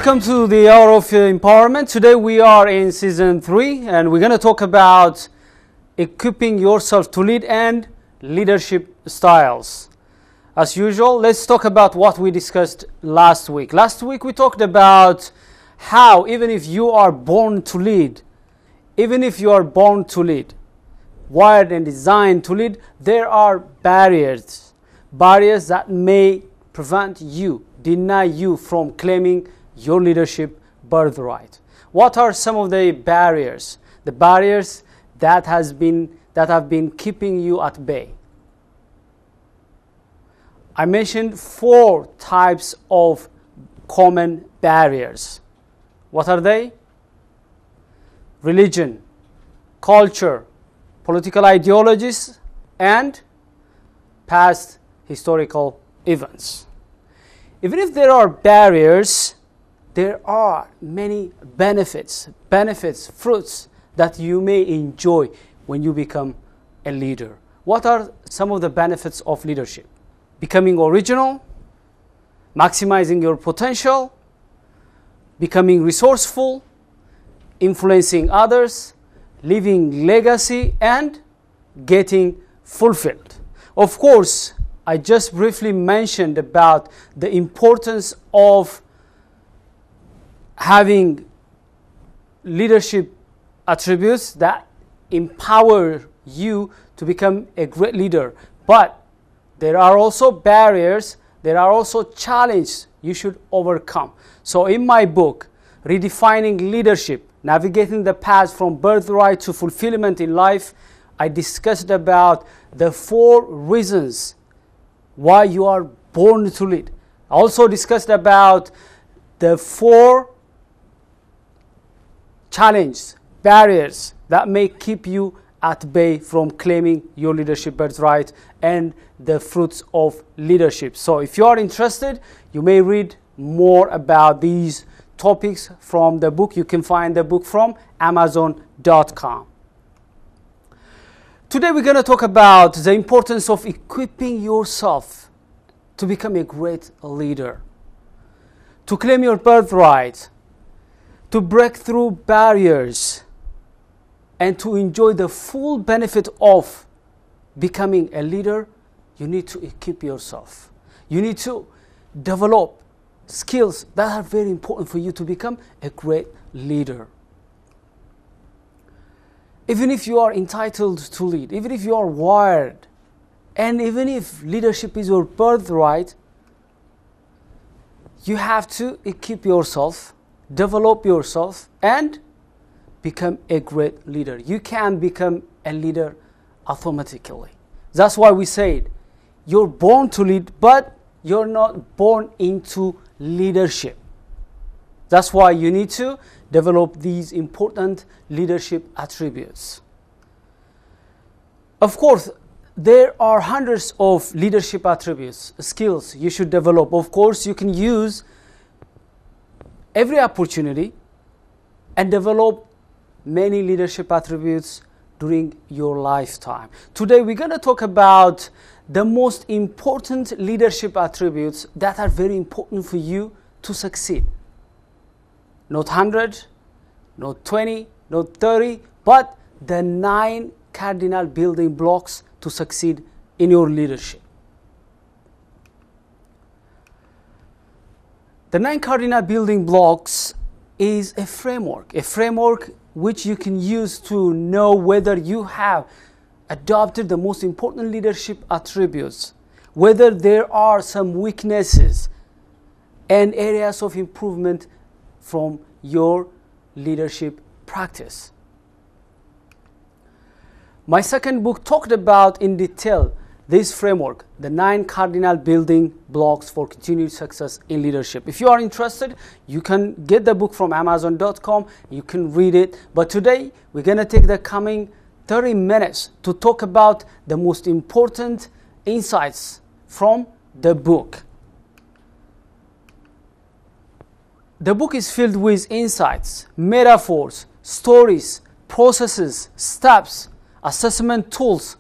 Welcome to the Hour of Empowerment. Today we are in season 3 and we're going to talk about equipping yourself to lead and leadership styles. As usual, let's talk about what we discussed last week. Last week we talked about how even if you are born to lead, wired and designed to lead, there are barriers that may prevent you, deny you from claiming your leadership birthright. What are some of the barriers? The barriers that have been keeping you at bay. I mentioned 4 types of common barriers. What are they? Religion, culture, political ideologies, and past historical events. Even if there are barriers, there are many benefits, fruits that you may enjoy when you become a leader. What are some of the benefits of leadership? Becoming original, maximizing your potential, becoming resourceful, influencing others, leaving legacy, and getting fulfilled. Of course, I just briefly mentioned about the importance of having leadership attributes that empower you to become a great leader. But there are also barriers, there are also challenges you should overcome. So in my book, Redefining Leadership, Navigating the Path from Birthright to Fulfillment in Life, I discussed about the 4 reasons why you are born to lead. I also discussed about the 4 challenges, barriers that may keep you at bay from claiming your leadership birthright and the fruits of leadership. So if you are interested, you may read more about these topics from the book. You can find the book from Amazon.com. Today we're going to talk about the importance of equipping yourself to become a great leader, to claim your birthright, to break through barriers, and to enjoy the full benefit of becoming a leader. You need to equip yourself. You need to develop skills that are very important for you to become a great leader. Even if you are entitled to lead, even if you are wired, and even if leadership is your birthright, you have to equip yourself, develop yourself, and become a great leader. You can become a leader automatically. That's why we said you're born to lead, but you're not born into leadership. That's why you need to develop these important leadership attributes. Of course, there are hundreds of leadership attributes, skills you should develop. Of course, you can use every opportunity and develop many leadership attributes during your lifetime. Today, we're going to talk about the most important leadership attributes that are very important for you to succeed. Not 100, not 20, not 30, but the 9 cardinal building blocks to succeed in your leadership. The 9 cardinal building blocks is a framework which you can use to know whether you have adopted the most important leadership attributes, whether there are some weaknesses and areas of improvement from your leadership practice. My second book talked about in detail this framework, the 9 cardinal building blocks for continued success in leadership. If you are interested, you can get the book from Amazon.com. You can read it. But today, we're going to take the coming 30 minutes to talk about the most important insights from the book. The book is filled with insights, metaphors, stories, processes, steps, assessment tools,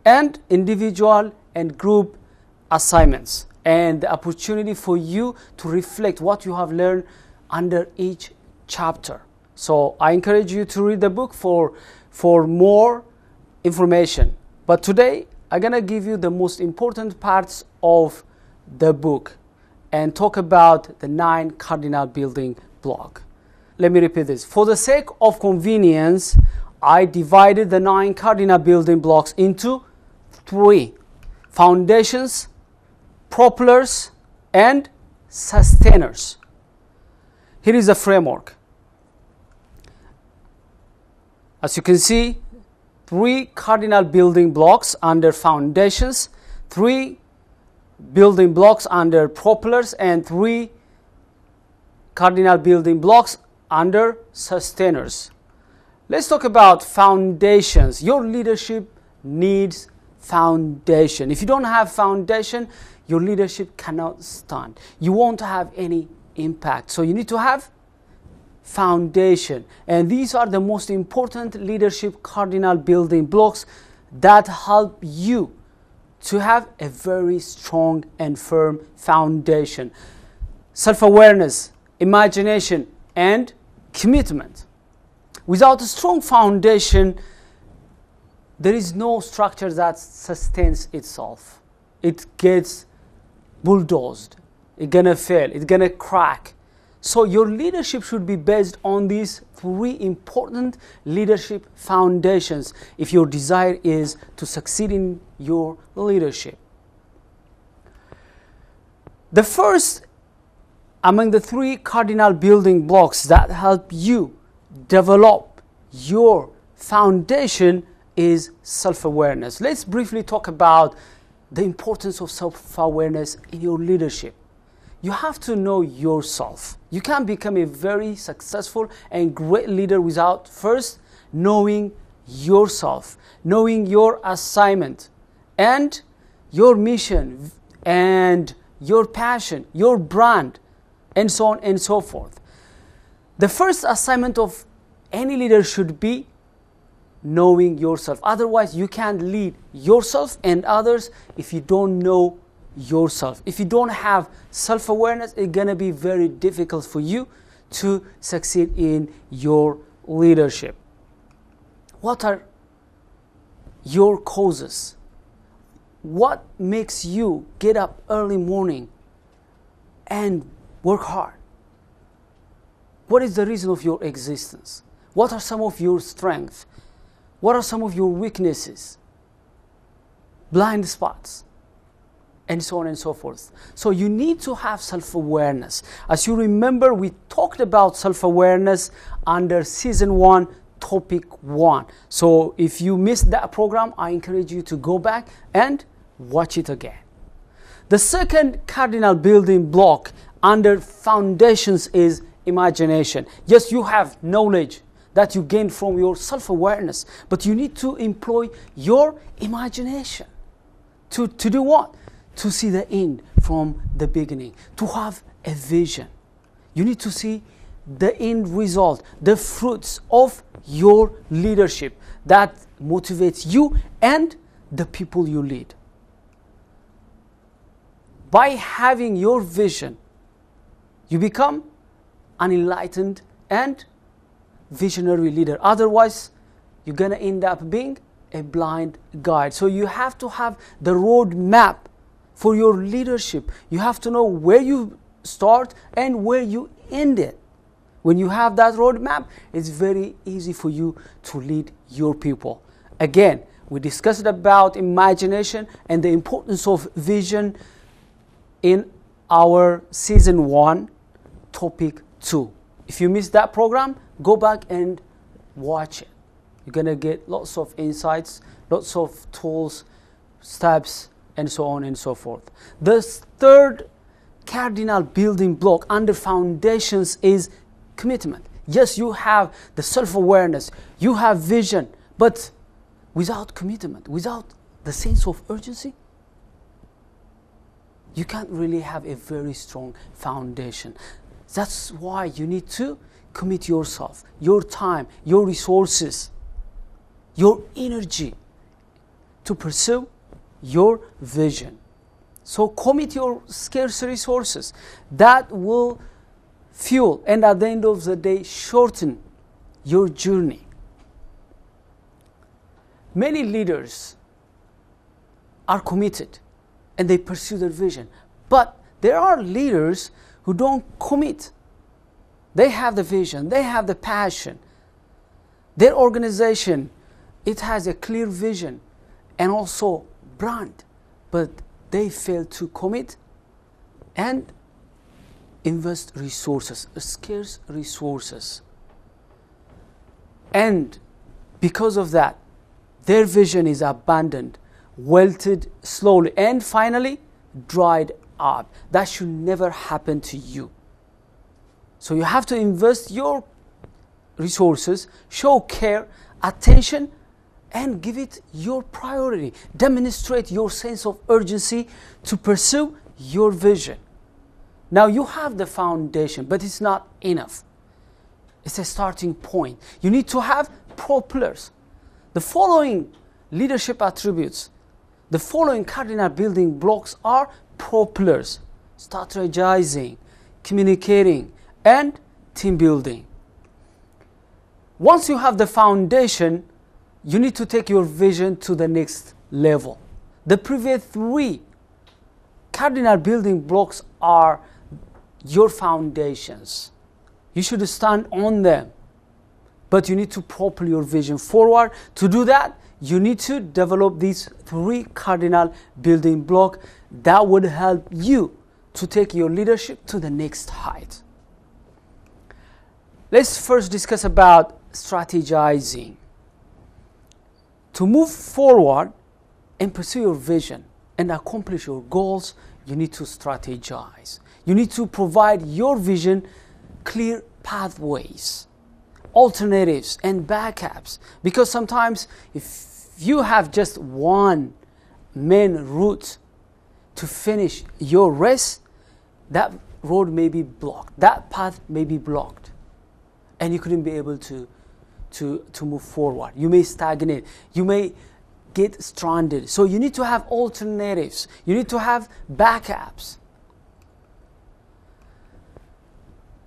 and individual and group assignments, and the opportunity for you to reflect what you have learned under each chapter. So I encourage you to read the book for more information. But today I'm going to give you the most important parts of the book and talk about the 9 cardinal building blocks. Let me repeat this. For the sake of convenience, I divided the 9 cardinal building blocks into 3: foundations, propellers, and sustainers. Here is the framework. As you can see, 3 cardinal building blocks under foundations, 3 building blocks under propellers, and 3 cardinal building blocks under sustainers. Let's talk about foundations. Your leadership needs foundation. If you don't have foundation, your leadership cannot stand. You won't have any impact. So you need to have foundation. And these are the most important leadership cardinal building blocks that help you to have a very strong and firm foundation. Self-awareness, imagination, and commitment. Without a strong foundation, there is no structure that sustains itself. It gets bulldozed. It's gonna fail. It's gonna crack. So your leadership should be based on these 3 important leadership foundations if your desire is to succeed in your leadership. The first among the 3 cardinal building blocks that help you develop your foundation is self-awareness. Let's briefly talk about the importance of self-awareness in your leadership. You have to know yourself. You can't become a very successful and great leader without first knowing yourself, knowing your assignment and your mission and your passion, your brand, and so on and so forth. The first assignment of any leader should be knowing yourself. Otherwise, you can't lead yourself and others if you don't know yourself. If you don't have self-awareness, it's going to be very difficult for you to succeed in your leadership. What are your causes? What makes you get up early morning and work hard? What is the reason of your existence? What are some of your strengths? What are some of your weaknesses? Blind spots? And so on and so forth. So you need to have self-awareness. As you remember, we talked about self-awareness under season 1, topic 1. So if you missed that program, I encourage you to go back and watch it again. The second cardinal building block under foundations is imagination. Yes, you have knowledge that you gain from your self-awareness, but you need to employ your imagination. To do what? To see the end from the beginning, to have a vision. You need to see the end result, the fruits of your leadership that motivates you and the people you lead. By having your vision, you become an enlightened and visionary leader. Otherwise, you're going to end up being a blind guide. So you have to have the road map for your leadership. You have to know where you start and where you end it. When you have that roadmap, it's very easy for you to lead your people. Again, we discussed about imagination and the importance of vision in our season 1, topic 2. If you missed that program, go back and watch it. You're going to get lots of insights, lots of tools, steps, and so on and so forth. The third cardinal building block under foundations is commitment. Yes, you have the self-awareness, you have vision, but without commitment, without the sense of urgency, you can't really have a very strong foundation. That's why you need to commit yourself, your time, your resources, your energy to pursue your vision. So commit your scarce resources that will fuel, and at the end of the day, shorten your journey. Many leaders are committed and they pursue their vision. But there are leaders who don't commit. They have the vision, they have the passion. Their organization, it has a clear vision and also brand, but they fail to commit and invest resources, scarce resources. And because of that, their vision is abandoned, wilted slowly, and finally dried up. That should never happen to you. So you have to invest your resources, show care, attention, and give it your priority. Demonstrate your sense of urgency to pursue your vision. Now you have the foundation, but it's not enough. It's a starting point. You need to have propellers. The following leadership attributes, the following cardinal building blocks are propellers: strategizing, communicating, and team building. Once you have the foundation, you need to take your vision to the next level. The previous three cardinal building blocks are your foundations. You should stand on them, but you need to propel your vision forward. To do that, you need to develop these three cardinal building blocks that would help you to take your leadership to the next height. Let's first discuss about strategizing. To move forward and pursue your vision and accomplish your goals, you need to strategize. You need to provide your vision clear pathways, alternatives, and backups. Because sometimes if you have just one main route to finish your race, that road may be blocked, that path may be blocked, and you couldn't be able to move forward. You may stagnate, you may get stranded. So you need to have alternatives, you need to have backups.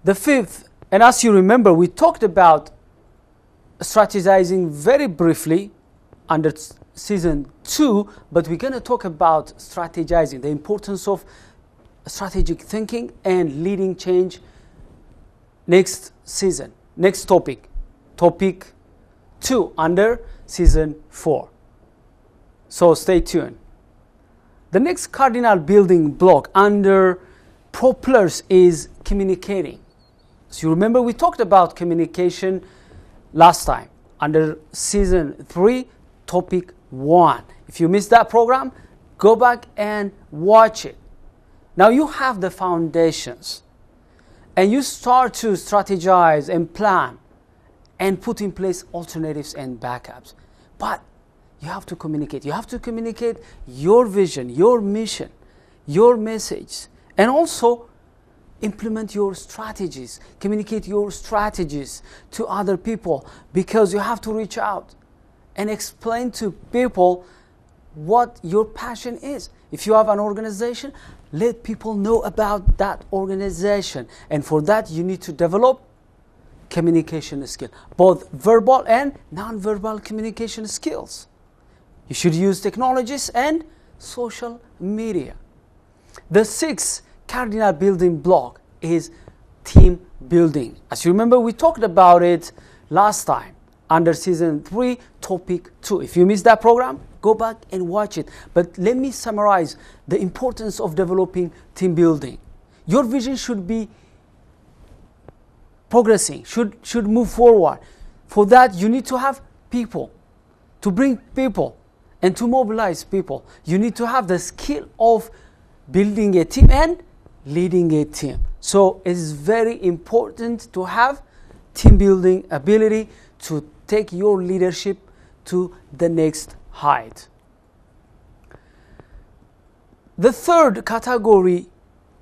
The fifth, and as you remember, we talked about strategizing very briefly under season 2, but we're going to talk about strategizing, the importance of strategic thinking and leading change next season, next topic 2 under season 4. So stay tuned. The next cardinal building block under propellers is communicating. So you remember we talked about communication last time under season 3, topic 1. If you missed that program, go back and watch it. Now you have the foundations and you start to strategize and plan and put in place alternatives and backups. But you have to communicate. You have to communicate your vision, your mission, your message, and also implement your strategies, communicate your strategies to other people, because you have to reach out and explain to people what your passion is. If you have an organization, let people know about that organization. And for that, you need to develop communication skills, both verbal and non-verbal communication skills. You should use technologies and social media. The sixth cardinal building block is team building. As you remember, we talked about it last time under season 3, topic 2. If you missed that program, go back and watch it. But let me summarize the importance of developing team building. Your vision should be progressing, should move forward. For that, you need to have people, to bring people and to mobilize people. You need to have the skill of building a team and leading a team. So it is very important to have team building ability to take your leadership to the next height. The third category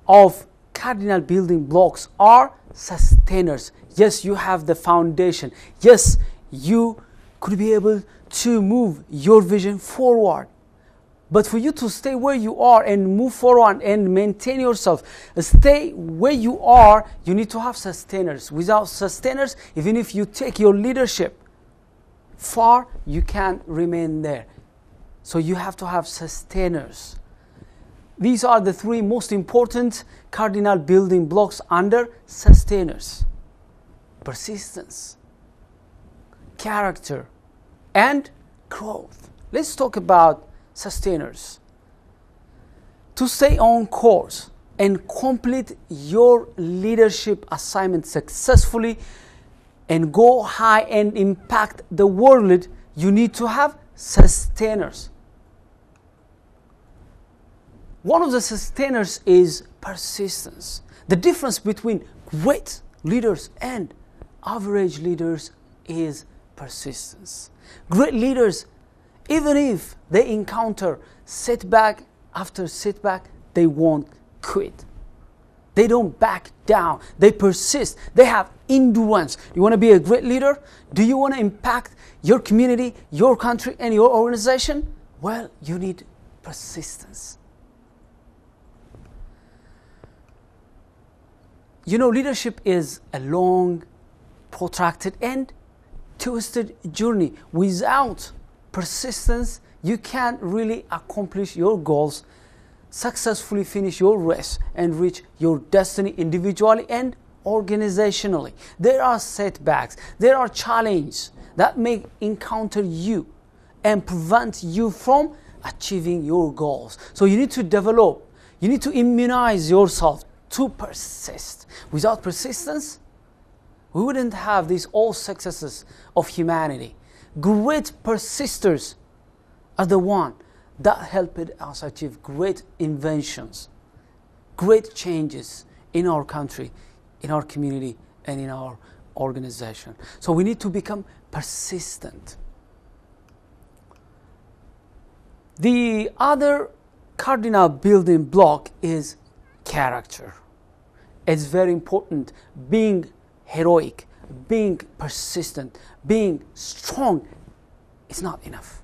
of cardinal building blocks are sustainers. Yes, you have the foundation. Yes, you could be able to move your vision forward. But for you to stay where you are and move forward and maintain yourself, stay where you are, you need to have sustainers. Without sustainers, even if you take your leadership far, you can't remain there. So you have to have sustainers. These are the three most important cardinal building blocks under sustainers: persistence, character, and growth. Let's talk about sustainers. To stay on course and complete your leadership assignment successfully and go high and impact the world, you need to have sustainers. One of the sustainers is persistence. The difference between great leaders and average leaders is persistence. Great leaders, even if they encounter setback after setback, they won't quit. They don't back down. They persist. They have endurance. You want to be a great leader? Do you want to impact your community, your country, and your organization? Well, you need persistence. You know, leadership is a long, protracted, and twisted journey. Without persistence, you can't really accomplish your goals, successfully finish your race, and reach your destiny individually and organizationally. There are setbacks, there are challenges that may encounter you and prevent you from achieving your goals. So you need to develop, you need to immunize yourself to persist. Without persistence, we wouldn't have these all successes of humanity. Great persisters are the one that helped us achieve great inventions, great changes in our country, in our community, and in our organization. So we need to become persistent. The other cardinal building block is character. It's very important. Being heroic, being persistent, being strong is not enough.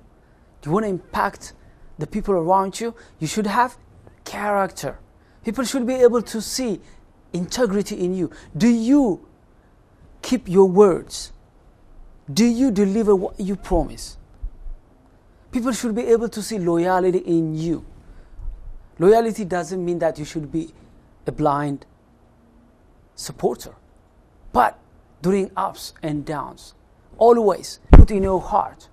Do you want to impact the people around you? You should have character. People should be able to see integrity in you. Do you keep your words? Do you deliver what you promise? People should be able to see loyalty in you. Loyalty doesn't mean that you should be a blind supporter. But during ups and downs, always put in your heart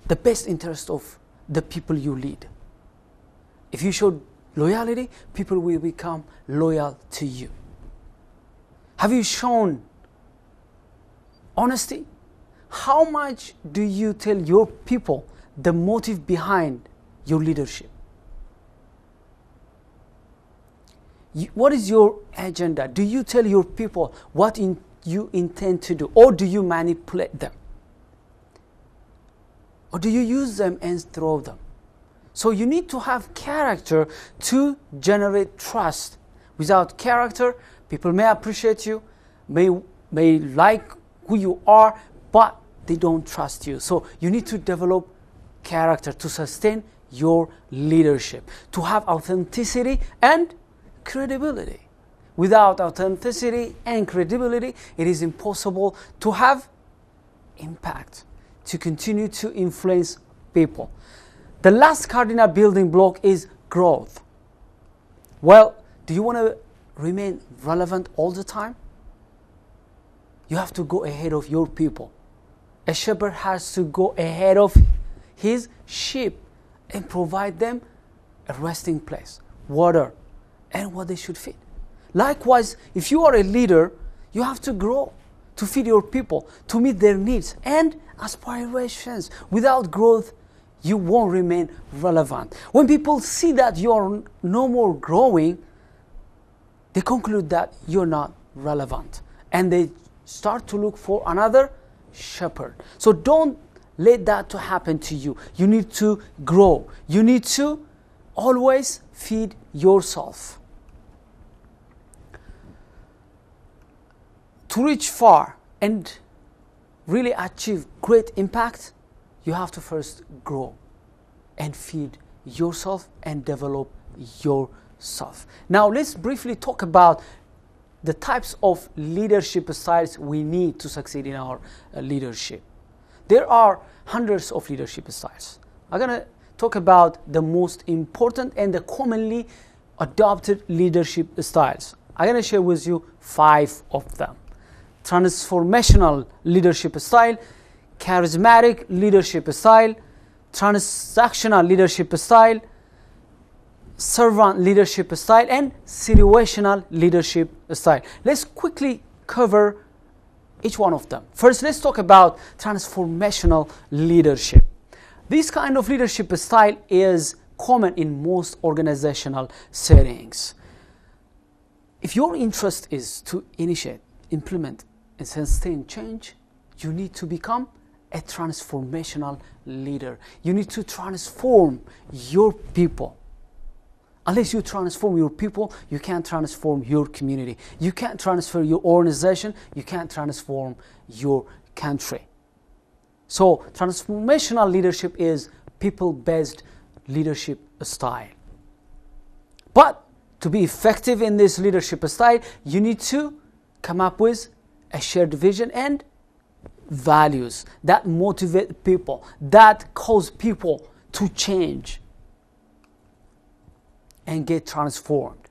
the best interest of the people you lead. If you show loyalty, people will become loyal to you. Have you shown honesty? How much do you tell your people the motive behind your leadership? What is your agenda? Do you tell your people what you intend to do? Or do you manipulate them? Or do you use them and throw them? So you need to have character to generate trust. Without character, people may appreciate you, may like who you are, but they don't trust you. So you need to develop character to sustain your leadership, to have authenticity and credibility. Without authenticity and credibility, it is impossible to have impact, to continue to influence people. The last cardinal building block is growth. Well, do you want to remain relevant all the time? You have to go ahead of your people. A shepherd has to go ahead of his sheep and provide them a resting place, water, and what they should feed. Likewise, if you are a leader, you have to grow to feed your people, to meet their needs and aspirations. Without growth, you won't remain relevant. When people see that you are no more growing, they conclude that you're not relevant, and they start to look for another shepherd. So don't let that to happen to you. You need to grow. You need to always feed yourself. To reach far and really achieve great impact, you have to first grow and feed yourself and develop yourself. Now let's briefly talk about the types of leadership styles we need to succeed in our leadership. There are hundreds of leadership styles. I'm going to talk about the most important and the commonly adopted leadership styles. I'm going to share with you 5 of them. Transformational leadership style, charismatic leadership style, transactional leadership style, servant leadership style, and situational leadership style. Let's quickly cover each one of them. First, let's talk about transformational leadership. This kind of leadership style is common in most organizational settings. If your interest is to initiate, implement, and sustain change, you need to become a transformational leader. You need to transform your people. Unless you transform your people, you can't transform your community. You can't transfer your organization. You can't transform your country. So transformational leadership is people-based leadership style. But to be effective in this leadership style, you need to come up with a shared vision and values that motivate people, that cause people to change and get transformed.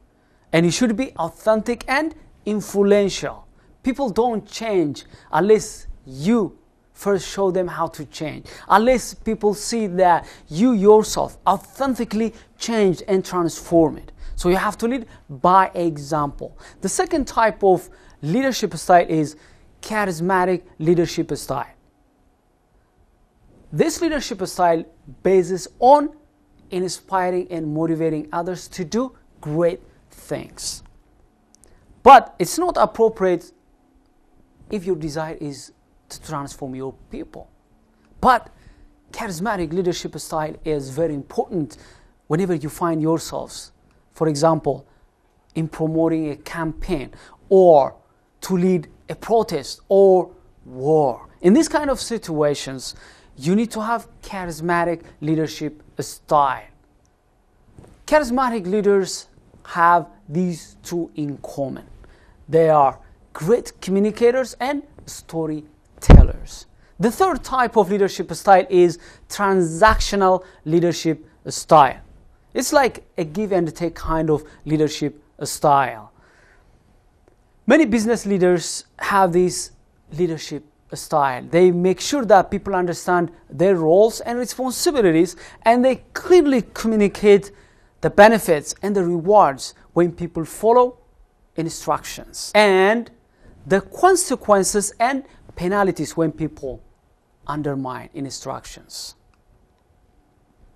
And you should be authentic and influential. People don't change unless you first show them how to change. Unless people see that you yourself authentically changed and transform it. So you have to lead by example. The second type of leadership style is charismatic leadership style. This leadership style bases on inspiring and motivating others to do great things. But it's not appropriate if your desire is to transform your people. But charismatic leadership style is very important whenever you find yourselves, for example, in promoting a campaign or to lead a protest or war. In these kind of situations, you need to have charismatic leadership style. Charismatic leaders have these 2 in common. They are great communicators and storytellers. The third type of leadership style is transactional leadership style. It's like a give and take kind of leadership style. Many business leaders have this leadership style. They make sure that people understand their roles and responsibilities, and they clearly communicate the benefits and the rewards when people follow instructions, and the consequences and penalties when people undermine instructions.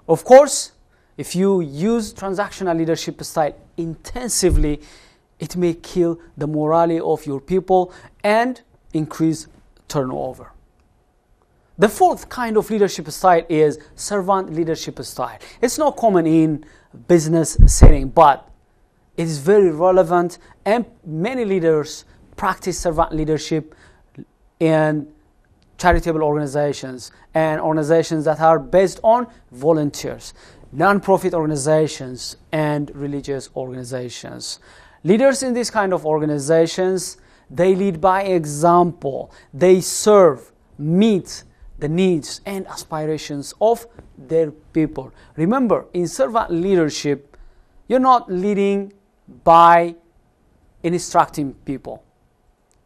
Of course, if you use transactional leadership style intensively, it may kill the morale of your people and increase turnover. The fourth kind of leadership style is servant leadership style. It's not common in business setting, but it is very relevant, and many leaders practice servant leadership in charitable organizations and organizations that are based on volunteers, non-profit organizations, and religious organizations. Leaders in these kind of organizations, they lead by example. They serve, meet the needs and aspirations of their people. Remember, in servant leadership, you're not leading by instructing people.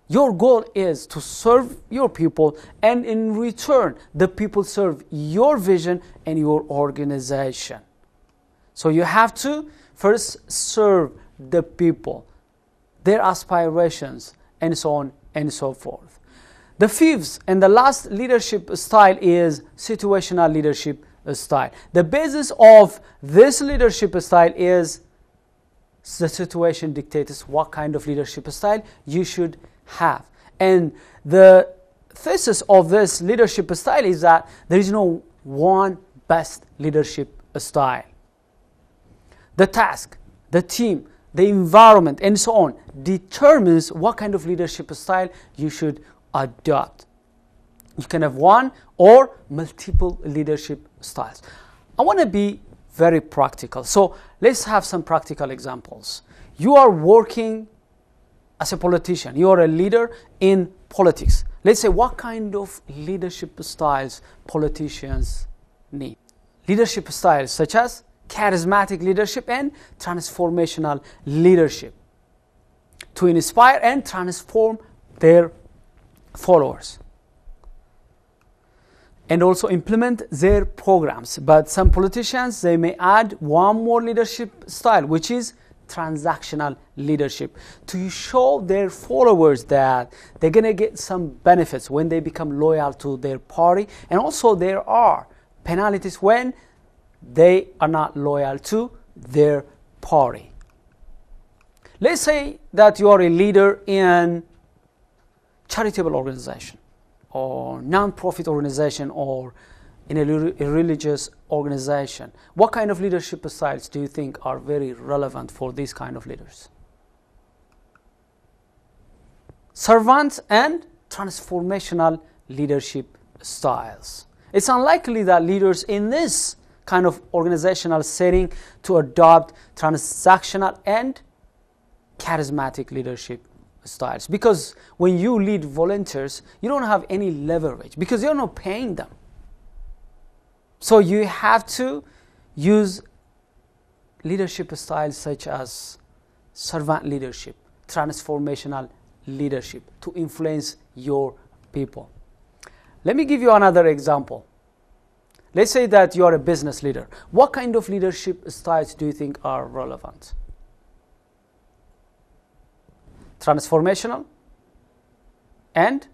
Your goal is to serve your people, and in return, the people serve your vision and your organization. So you have to first serve the people, their aspirations, and so on and so forth. The fifth and the last leadership style is situational leadership style. The basis of this leadership style is the situation dictates what kind of leadership style you should have. And the thesis of this leadership style is that there is no one best leadership style. The task, the team, the environment, and so on determines what kind of leadership style you should adopt. You can have one or multiple leadership styles. I want to be very practical. So let's have some practical examples. You are working as a politician. You are a leader in politics. Let's say, what kind of leadership styles politicians need? Leadership styles such as charismatic leadership and transformational leadership to inspire and transform their followers and also implement their programs. But some politicians, they may add one more leadership style, which is transactional leadership, to show their followers that they're going to get some benefits when they become loyal to their party, and also there are penalties when they are not loyal to their party. Let's say that you are a leader in charitable organization or non-profit organization or in a religious organization. What kind of leadership styles do you think are very relevant for these kind of leaders? Servant and transformational leadership styles. It's unlikely that leaders in this kind of organizational setting to adopt transactional and charismatic leadership styles, because when you lead volunteers, you don't have any leverage because you're not paying them. So you have to use leadership styles such as servant leadership, transformational leadership to influence your people. Let me give you another example. Let's say that you are a business leader. What kind of leadership styles do you think are relevant? Transformational and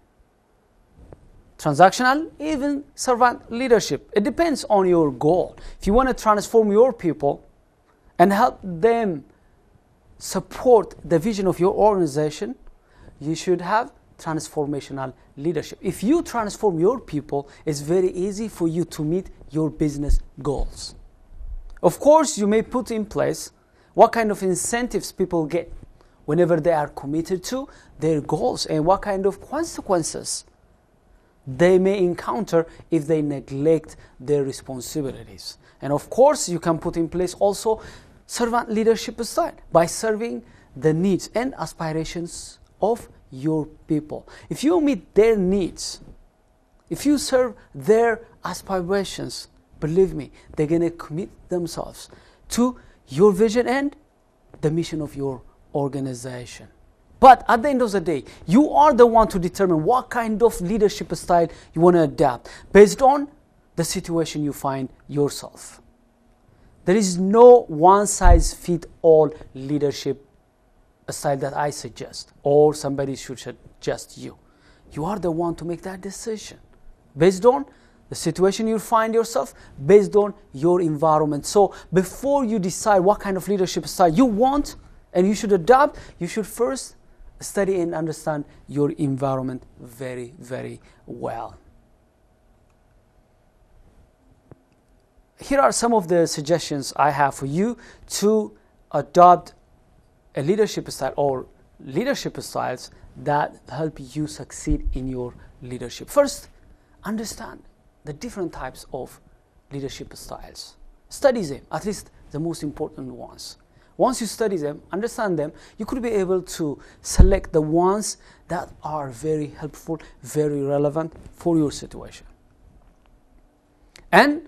transactional, even servant leadership. It depends on your goal. If you want to transform your people and help them support the vision of your organization, you should have transformational leadership. If you transform your people, it's very easy for you to meet your business goals. Of course, you may put in place what kind of incentives people get whenever they are committed to their goals and what kind of consequences they may encounter if they neglect their responsibilities. And of course, you can put in place also servant leadership style by serving the needs and aspirations of your people. If you meet their needs, if you serve their aspirations, believe me, they're going to commit themselves to your vision and the mission of your organization. But at the end of the day, you are the one to determine what kind of leadership style you want to adapt based on the situation you find yourself. There is no one-size-fits-all leadership style that I suggest or somebody should suggest you. You are the one to make that decision based on the situation you find yourself, based on your environment. So before you decide what kind of leadership style you want and you should adopt, you should first study and understand your environment very, very well. Here are some of the suggestions I have for you to adopt a leadership style or leadership styles that help you succeed in your leadership. First, understand the different types of leadership styles. Study them, at least the most important ones. Once you study them, understand them, you could be able to select the ones that are very helpful, very relevant for your situation. And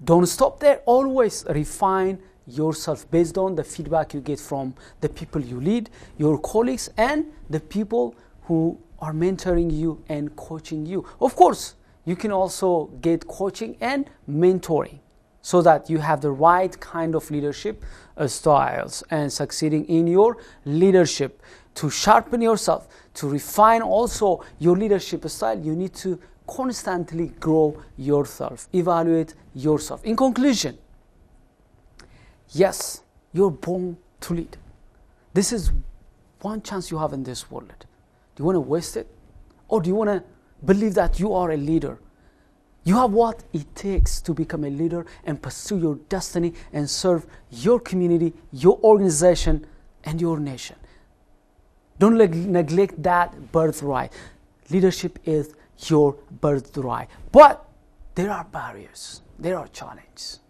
don't stop there. Always refine yourself based on the feedback you get from the people you lead, your colleagues, and the people who are mentoring you and coaching you. Of course, you can also get coaching and mentoring so that you have the right kind of leadership styles and succeeding in your leadership. To sharpen yourself, to refine also your leadership style, you need to constantly grow yourself, evaluate yourself. In conclusion, yes, you're born to lead. This is one chance you have in this world. Do you want to waste it? Or do you want to believe that you are a leader? You have what it takes to become a leader and pursue your destiny and serve your community, your organization, and your nation. Don't neglect that birthright. Leadership is your birthright. But there are barriers. There are challenges.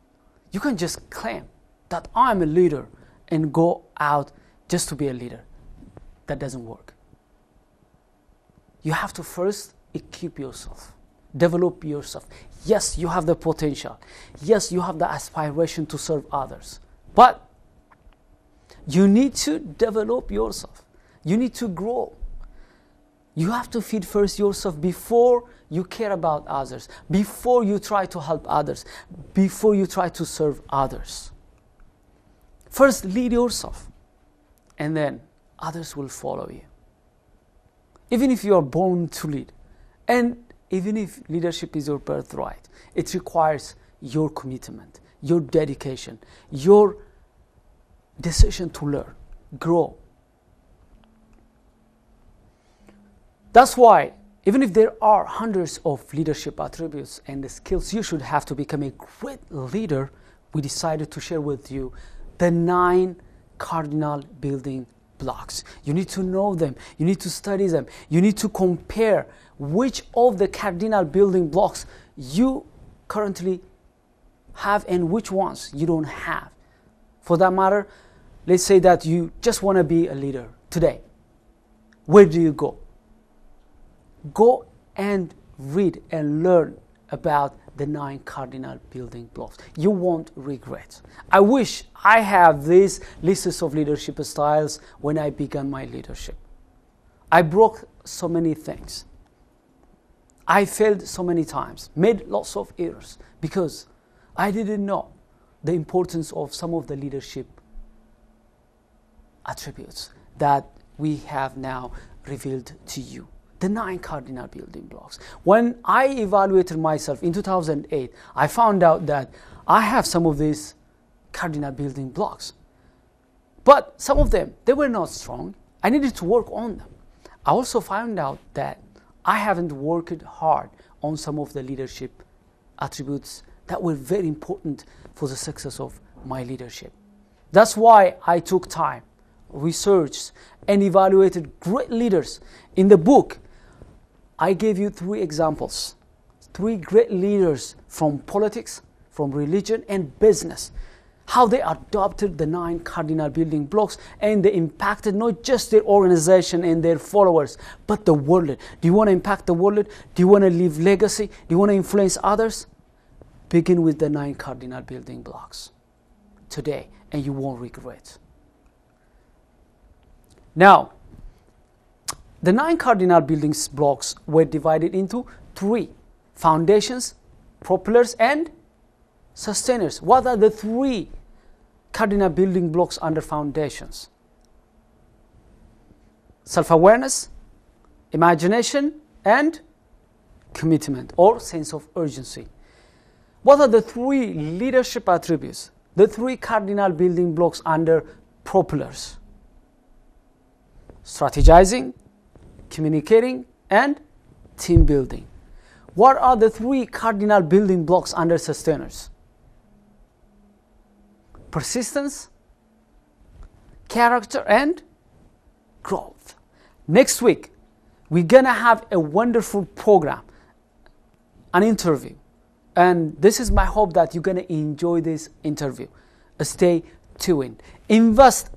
You can just claim that I'm a leader and go out just to be a leader. That doesn't work. You have to first equip yourself, develop yourself. Yes, you have the potential. Yes, you have the aspiration to serve others. But you need to develop yourself. You need to grow. You have to feed first yourself before you care about others, before you try to help others, before you try to serve others. First, lead yourself, and then others will follow you. Even if you are born to lead, and even if leadership is your birthright, it requires your commitment, your dedication, your decision to learn, grow. That's why, even if there are hundreds of leadership attributes and the skills you should have to become a great leader, we decided to share with you the 9 cardinal building blocks. You need to know them. You need to study them. You need to compare which of the cardinal building blocks you currently have and which ones you don't have. For that matter, let's say that you just want to be a leader today. Where do you go? Go and read and learn about the 9 cardinal building blocks. You won't regret. I wish I have these lists of leadership styles when I began my leadership. I broke so many things. I failed so many times, made lots of errors because I didn't know the importance of some of the leadership attributes that we have now revealed to you. The 9 cardinal building blocks. When I evaluated myself in 2008, I found out that I have some of these cardinal building blocks. But some of them, they were not strong. I needed to work on them. I also found out that I haven't worked hard on some of the leadership attributes that were very important for the success of my leadership. That's why I took time, researched, and evaluated great leaders. In the book, I gave you 3 examples, 3 great leaders from politics, from religion, and business, how they adopted the 9 cardinal building blocks and they impacted not just their organization and their followers, but the world. Do you want to impact the world? Do you want to leave legacy? Do you want to influence others? Begin with the 9 cardinal building blocks today, and you won't regret. Now, the 9 cardinal building blocks were divided into 3: foundations, propellers, and sustainers. What are the 3 cardinal building blocks under foundations? Self-awareness, imagination, and commitment or sense of urgency. What are the 3 leadership attributes, the 3 cardinal building blocks under propellers? Strategizing, communicating, and team building. What are the 3 cardinal building blocks under sustainers? Persistence, character, and growth. Next week, we're gonna have a wonderful program, an interview. And this is my hope that you're gonna enjoy this interview. Stay tuned. Invest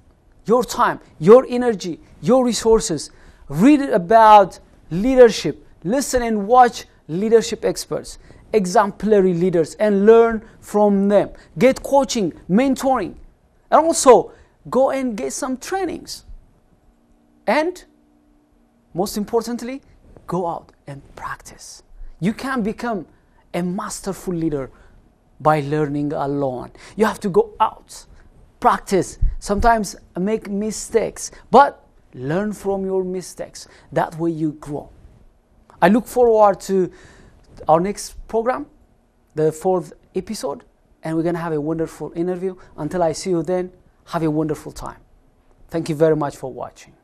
your time, your energy, your resources. Read about leadership. Listen and watch leadership experts, exemplary leaders, and learn from them. Get coaching, mentoring, and also go and get some trainings. And most importantly, go out and practice. You can become a masterful leader by learning alone. You have to go out, practice, sometimes make mistakes, but learn from your mistakes. That way you grow. I look forward to our next program, the 4th episode, and we're going to have a wonderful interview. Until I see you then, have a wonderful time. Thank you very much for watching.